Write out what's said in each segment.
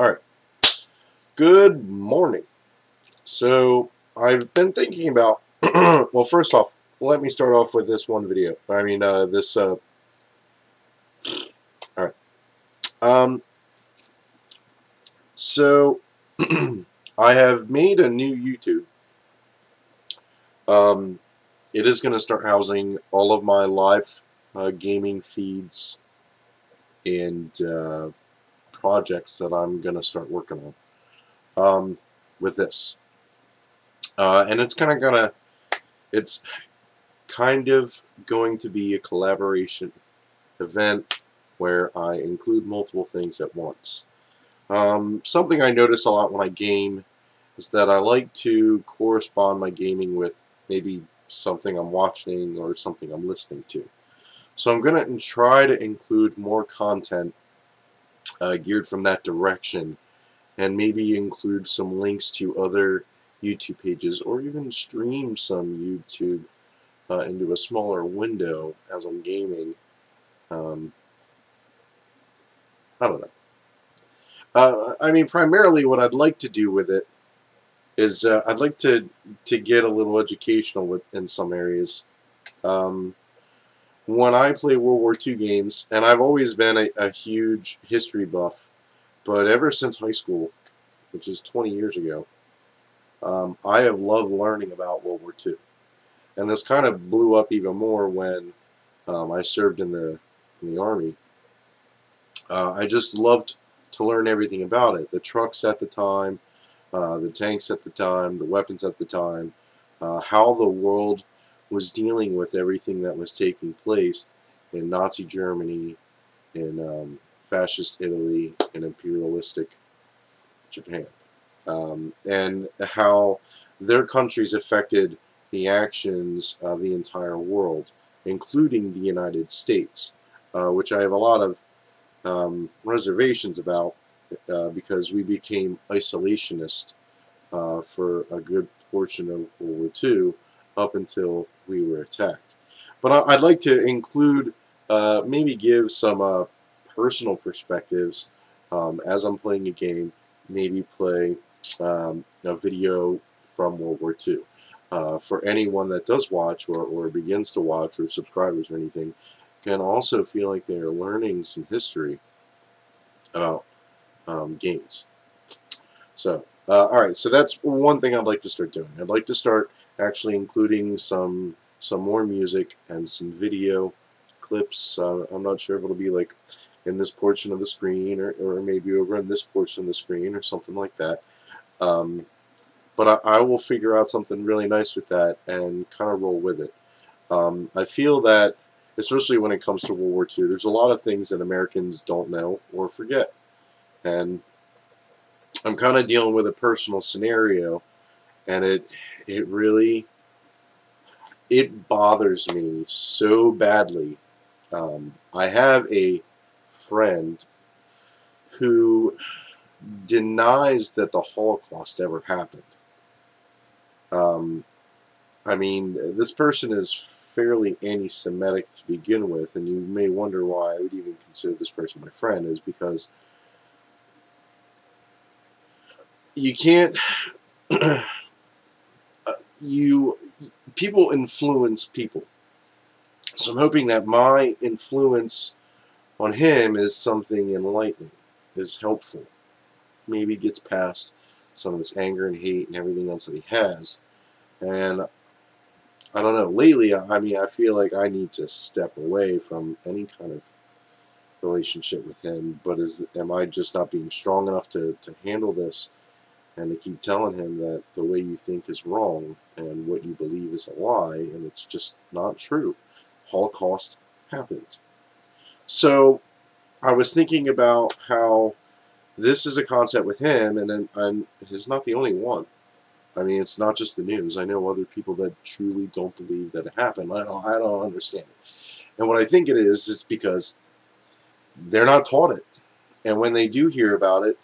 Alright, good morning. So, I've been thinking about, well, first off, let me start off with this one video. Alright. So, I have made a new YouTube. It is going to start housing all of my live gaming feeds and projects that I'm going to start working on with this. And it's kind of going to be a collaboration event where I include multiple things at once. Something I notice a lot when I game is that I like to correspond my gaming with maybe something I'm watching or something I'm listening to. So I'm going to try to include more content geared from that direction, and maybe include some links to other YouTube pages, or even stream some YouTube into a smaller window as I'm gaming. I don't know. I mean, primarily what I'd like to do with it is I'd like to get a little educational in some areas. When I play World War II games, and I've always been a huge history buff, but ever since high school, which is 20 years ago, I have loved learning about World War II. And this kind of blew up even more when I served in the Army. I just loved to learn everything about it. The trucks at the time, the tanks at the time, the weapons at the time, how the world was dealing with everything that was taking place in Nazi Germany, in fascist Italy, and imperialistic Japan. And how their countries affected the actions of the entire world, including the United States, which I have a lot of reservations about because we became isolationist for a good portion of World War II up until we were attacked. But I'd like to include, maybe give some personal perspectives as I'm playing a game, maybe play a video from World War II. For anyone that does watch or begins to watch, or subscribers or anything, can also feel like they are learning some history about games. So, alright, so that's one thing I'd like to start doing. I'd like to start actually including some more music and some video clips. I'm not sure if it'll be like in this portion of the screen, or maybe over in this portion of the screen, or something like that. But I will figure out something really nice with that and kind of roll with it. I feel that, especially when it comes to World War II, there's a lot of things that Americans don't know or forget. And I'm kind of dealing with a personal scenario, and it really bothers me so badly. I have a friend who denies that the Holocaust ever happened. I mean, this person is fairly anti-Semitic to begin with, and you may wonder why I would even consider this person my friend, is because you can't, people influence people. So I'm hoping that my influence on him is something enlightening, is helpful. Maybe gets past some of this anger and hate and everything else that he has. And I don't know, lately, I mean, I feel like I need to step away from any kind of relationship with him, but am I just not being strong enough to handle this, and to keep telling him that the way you think is wrong, and what you believe is a lie, and it's just not true. Holocaust happened. So I was thinking about how this is a concept with him, and he's not the only one. I mean, it's not just the news. I know other people that truly don't believe that it happened. I don't understand it. And what I think it is because they're not taught it. And when they do hear about it,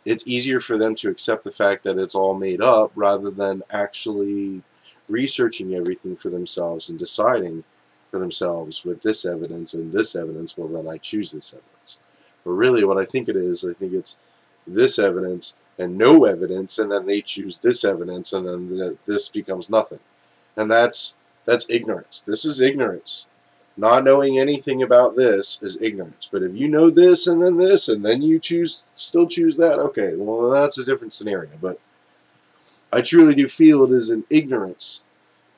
it's easier for them to accept the fact that it's all made up, rather than actually researching everything for themselves and deciding for themselves with this evidence and this evidence, well, then I choose this evidence. But really what I think it is, I think it's this evidence and no evidence, and then they choose this evidence, and then this becomes nothing. And that's ignorance. This is ignorance. Not knowing anything about this is ignorance. But if you know this, and then you still choose that, okay, well, that's a different scenario. But I truly do feel it is an ignorance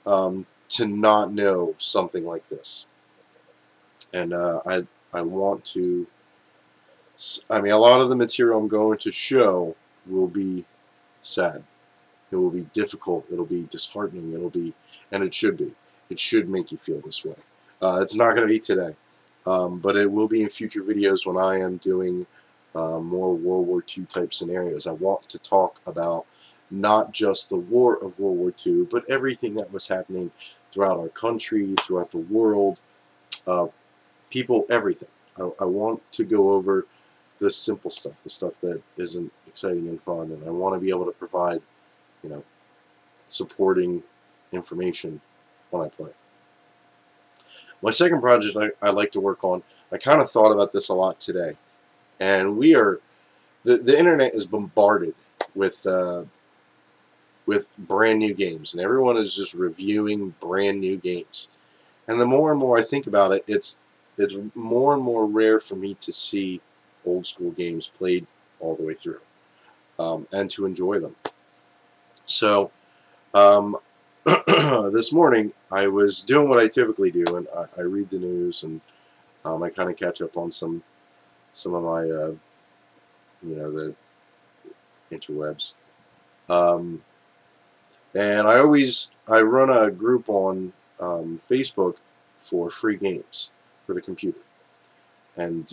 to not know something like this. And I want to. I mean, a lot of the material I'm going to show will be sad. It will be difficult. It'll be disheartening. And it should be. It should make you feel this way. It's not going to be today, but it will be in future videos when I am doing more World War II type scenarios. I want to talk about not just the war of World War II, but everything that was happening throughout our country, throughout the world, people, everything. I want to go over the simple stuff, the stuff that isn't exciting and fun, and I want to be able to provide, supporting information when I play. My second project I like to work on, I kind of thought about this a lot today, and the internet is bombarded with brand new games, and everyone is just reviewing brand new games. And the more and more I think about it, it's more and more rare for me to see old school games played all the way through, and to enjoy them. So this morning I was doing what I typically do, and I read the news, and I kind of catch up on some of my the interwebs. And I run a group on Facebook for free games for the computer, and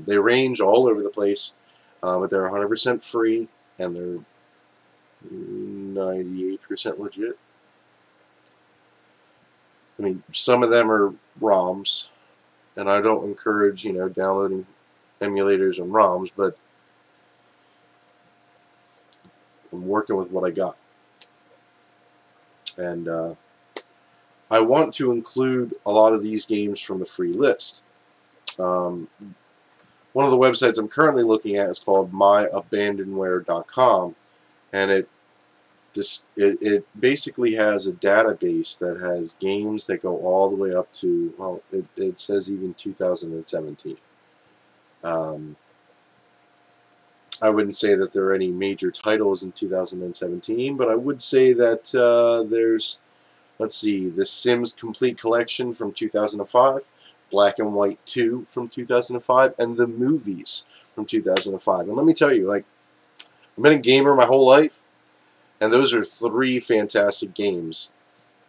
they range all over the place, but they're 100% free, and they're 98% legit. I mean, some of them are ROMs, and I don't encourage downloading emulators and ROMs, but I'm working with what I got. And I want to include a lot of these games from the free list. One of the websites I'm currently looking at is called myabandonware.com, and it basically has a database that has games that go all the way up to, well, it says even 2017. I wouldn't say that there are any major titles in 2017, but I would say that there's, let's see, The Sims Complete Collection from 2005, Black and White 2 from 2005, and the movies from 2005. And let me tell you, like, I've been a gamer my whole life, and those are three fantastic games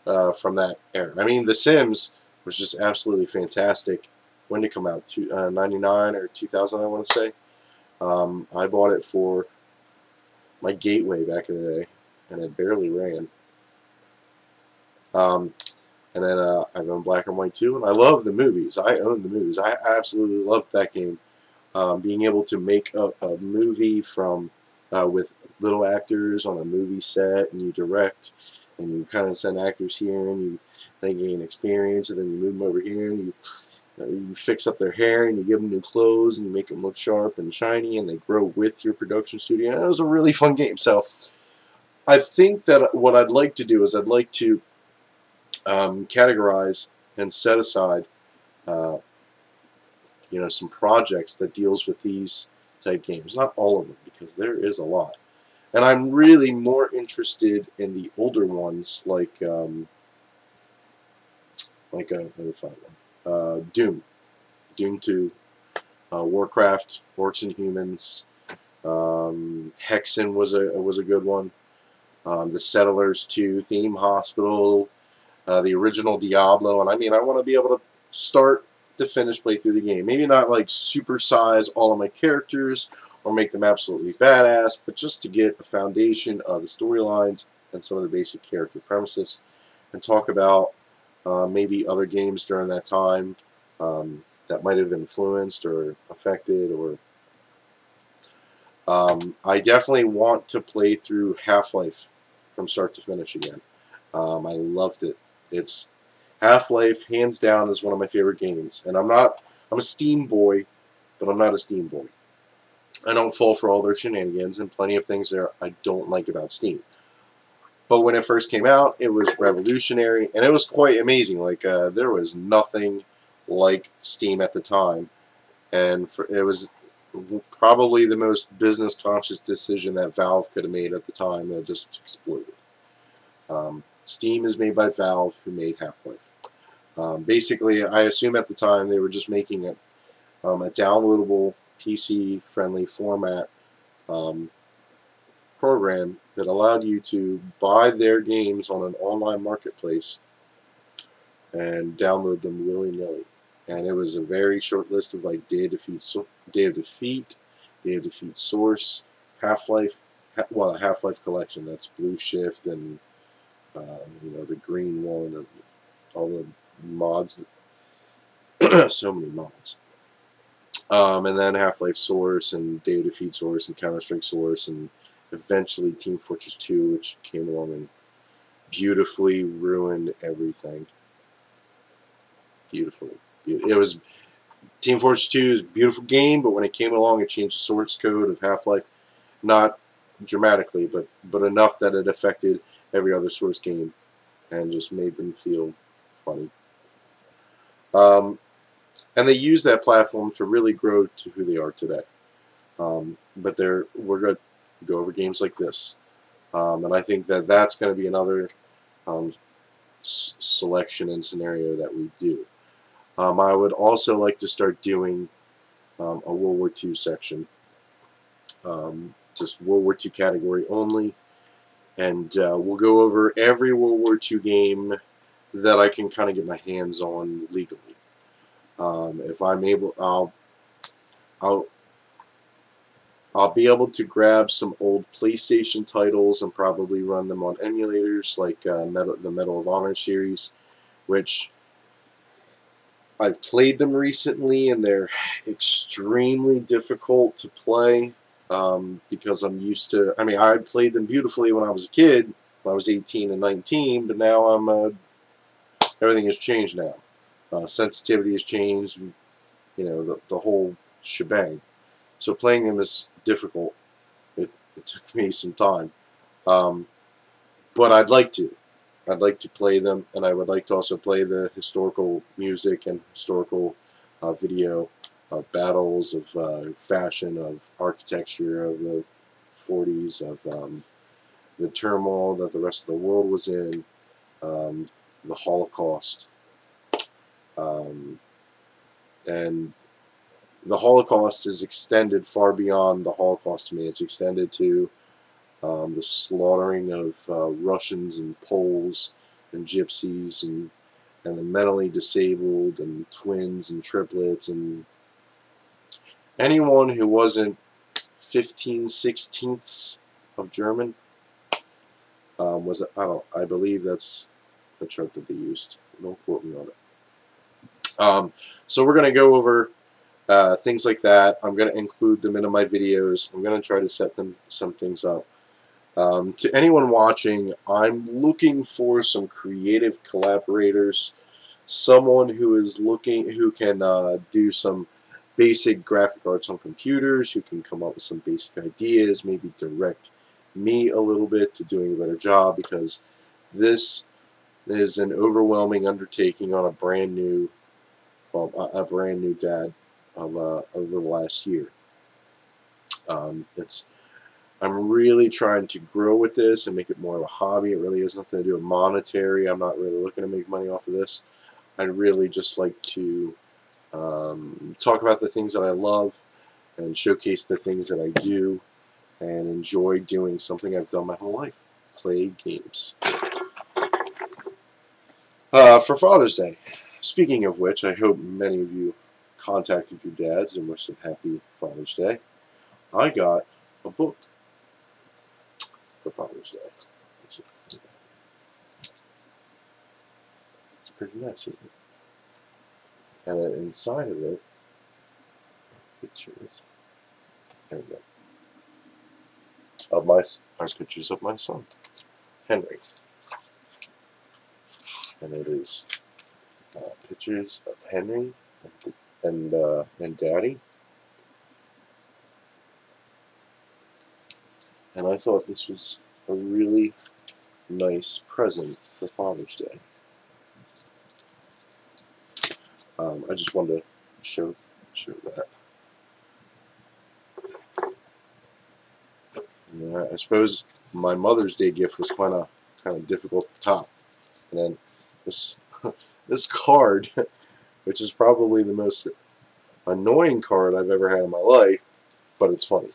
from that era. I mean, The Sims was just absolutely fantastic. When did it come out? 99 or 2000, I want to say. I bought it for my gateway back in the day, and it barely ran. And then I've owned Black and White 2, and I love the movies. I own the movies. I absolutely loved that game. Being able to make a movie from with little actors on a movie set, and you direct, and you kind of send actors here, and they gain experience, and then you move them over here, and you fix up their hair, and you give them new clothes, and you make them look sharp and shiny, and they grow with your production studio. And it was a really fun game. So I think that what I'd like to do is I'd like to categorize and set aside some projects that deals with these type games. Not all of them, because there is a lot. And I'm really more interested in the older ones, like let me find one. Doom 2, Warcraft, Orcs and Humans, Hexen was a good one. The Settlers 2, Theme Hospital, the original Diablo, and I mean, I want to be able to start to finish play through the game. Maybe not like supersize all of my characters or make them absolutely badass, but just to get a foundation of the storylines and some of the basic character premises, and talk about maybe other games during that time that might have influenced or affected. Or I definitely want to play through Half-Life from start to finish again. I loved it. It's Half-Life, hands down, is one of my favorite games. And I'm a Steam boy, but I'm not a Steam boy. I don't fall for all their shenanigans, and plenty of things there I don't like about Steam. But when it first came out, it was revolutionary, and it was quite amazing. Like, there was nothing like Steam at the time, and it was probably the most business-conscious decision that Valve could have made at the time, that just exploded. Steam is made by Valve, who made Half-Life. Basically, I assume at the time they were just making a downloadable, PC-friendly format program that allowed you to buy their games on an online marketplace and download them willy-nilly. And it was a very short list of like Day of Defeat, Source, Half-Life, well, Half-Life Collection. That's Blue Shift and the green one, and all the mods. So many mods. And then Half-Life Source and Day of Defeat Source and Counter-Strike Source, and eventually Team Fortress 2, which came along and beautifully ruined everything. Beautifully. It was Team Fortress 2 is a beautiful game, but when it came along, it changed the source code of Half-Life, not dramatically, but enough that it affected every other Source game and just made them feel funny. And they used that platform to really grow to who they are today. But we're going to go over games like this. And I think that that's going to be another selection and scenario that we do. I would also like to start doing a World War II section. Just World War II category only. And we'll go over every World War II game that I can kind of get my hands on legally. If I'm able, I'll be able to grab some old PlayStation titles and probably run them on emulators like the Medal of Honor series, which I've played them recently, and they're extremely difficult to play because I'm used to. I mean, I played them beautifully when I was a kid, when I was 18 and 19, but now everything has changed now. Sensitivity has changed, the whole shebang. So playing them is difficult. It took me some time. But I'd like to. I'd like to play them, and I would like to also play the historical music and historical video of battles, of fashion, of architecture of the 40s, of the turmoil that the rest of the world was in, the Holocaust. And the Holocaust is extended far beyond the Holocaust to me. It's extended to the slaughtering of Russians and Poles and Gypsies and the mentally disabled and twins and triplets and anyone who wasn't 15/16 of German. I believe that's the chart that they used. Don't quote me on it. So we're going to go over things like that. I'm going to include them into my videos. I'm going to try to set some things up. To anyone watching, I'm looking for some creative collaborators, someone who can do some basic graphic arts on computers, who can come up with some basic ideas, maybe direct me a little bit to doing a better job, because this is an overwhelming undertaking on a brand new dad over the last year. I'm really trying to grow with this and make it more of a hobby. It really has nothing to do with monetary. I'm not really looking to make money off of this. I'd really just like to talk about the things that I love and showcase the things that I do and enjoy doing, something I've done my whole life: play games. For Father's Day, speaking of which, I hope many of you contacted your dads and wished them happy Father's Day. I got a book for Father's Day. It's pretty nice, isn't it? And inside of it, pictures. There we go. Are pictures of my son, Henry. And it is pictures of Henry and Daddy. and I thought this was a really nice present for Father's Day. I just wanted to show that. Yeah, I suppose my Mother's Day gift was kind of difficult to top, and then this this card, which is probably the most annoying card I've ever had in my life, but it's funny.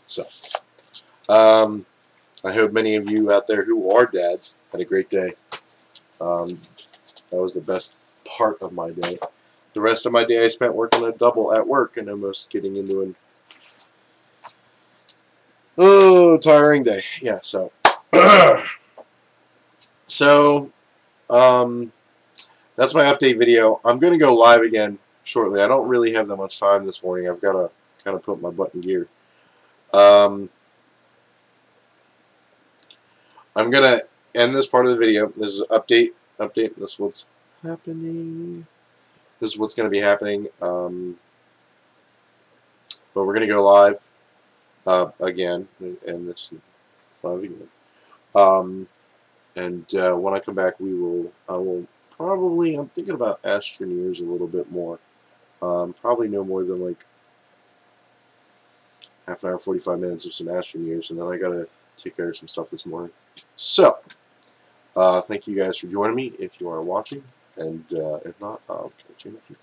So, I hope many of you out there who are dads had a great day. That was the best part of my day. The rest of my day I spent working a double at work and almost getting into an tiring day. Yeah, so so that's my update video. I'm going to go live again shortly. I don't really have that much time this morning. I've got to kind of put my butt in gear. I'm going to end this part of the video. This is an update. This is what's happening. This is what's going to be happening. But we're going to go live again, and this is live again. And when I come back, I will probably, I'm thinking about Astroneers a little bit more. Probably no more than like half an hour, 45 minutes of some Astroneers, and then I gotta take care of some stuff this morning. So, thank you guys for joining me if you are watching, and if not, I'll catch you in a few.